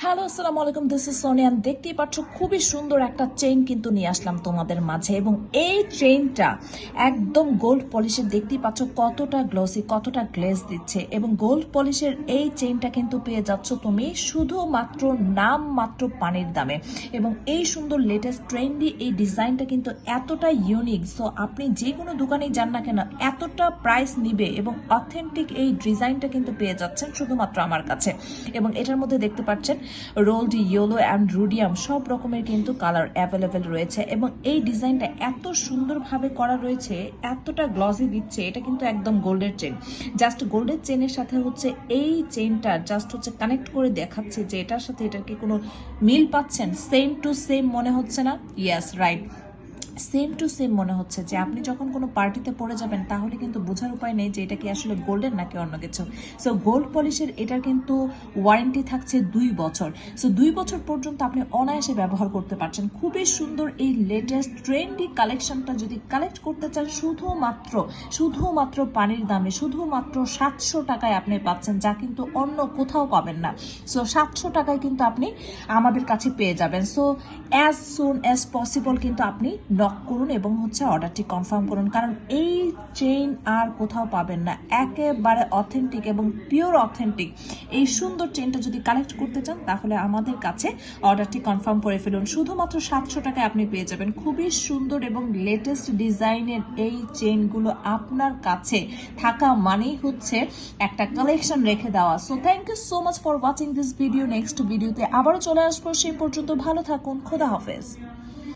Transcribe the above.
Hello, আসসালামু আলাইকুম। This is Sonia. দেখতেই পাচ্ছ খুবই সুন্দর একটা চেইন কিন্তু নিয়ে আসলাম তোমাদের মাঝে, এবং এই চেইনটা একদম গোল্ড পলিশের। দেখতেই পাচ্ছ কতটা গ্লসি, কতটা গ্লেজ দিচ্ছে, এবং গোল্ড পলিশের এই চেইনটা কিন্তু পেয়ে যাচ্ছ তুমি শুধুমাত্র নাম মাত্র পানির দামে। এবং এই সুন্দর লেটেস্ট ট্রেন্ডি এই ডিজাইনটা কিন্তু এতটা ইউনিক, সো আপনি যে কোনো দোকানেই যান না কেন এতটা প্রাইস নিবে, এবং অথেন্টিক এই ডিজাইনটা কিন্তু পেয়ে যাচ্ছেন শুধুমাত্র আমার কাছে। এবং এটার মধ্যে দেখতে পাচ্ছেন রোল্ড ইয়েলো অ্যান্ড রুডিয়াম সব রকমের কিন্তু কালার অ্যাভেলেবেল রয়েছে, এবং এই ডিজাইনটা এত সুন্দরভাবে করা রয়েছে, এতটা গ্লসি দিচ্ছে। এটা কিন্তু একদম গোল্ডের চেন, জাস্ট গোল্ডের চেনের সাথে হচ্ছে এই চেনটা জাস্ট হচ্ছে কানেক্ট করে দেখাচ্ছে যে এটার সাথে এটার কি কোনো মিল পাচ্ছেন। সেম টু সেম মনে হচ্ছে না? Yes, right, same to same মনে হচ্ছে। যে আপনি যখন কোনো পার্টিতে পরে যাবেন তাহলে কিন্তু বোঝার উপায় নেই যে এটা কি আসলে গোল্ডের নাকি অন্য কিছু। সো গোল্ড পলিশের এটার কিন্তু ওয়ারেন্টি থাকছে 2 বছর। সো 2 বছর পর্যন্ত আপনি অনায়াসে ব্যবহার করতে পারছেন। খুবই সুন্দর এই লেটেস্ট ট্রেন্ডি কালেকশনটা যদি কালেক্ট করতে চান শুধুমাত্র পানির দামে, শুধুমাত্র 700 টাকায় আপনি পাচ্ছেন, যা কিন্তু অন্য কোথাও পাবেন না। সো 700 টাকায় কিন্তু আপনি আমাদের কাছে পেয়ে যাবেন। So as soon as possible কিন্তু আপনি নক করুন এবং হচ্ছে অর্ডারটি কনফার্ম করুন, কারণ এই চেইন আর কোথাও পাবেন না। একেবারে অথেন্টিক এবং পিওর অথেন্টিক এই সুন্দর চেইনটা যদি কালেক্ট করতে চান তাহলে আমাদের কাছে অর্ডারটি কনফার্ম করে ফেলুন। শুধুমাত্র 700 টাকায় আপনি পেয়ে যাবেন খুবই সুন্দর এবং লেটেস্ট ডিজাইনের এই চেইনগুলো। আপনার কাছে থাকা মানেই হচ্ছে একটা কালেকশন রেখে দেওয়া। So thank you so much for watching this video. Next ভিডিওতে আবারও চলে আসবো, সেই পর্যন্ত ভালো থাকুন। খোদা হাফেজ।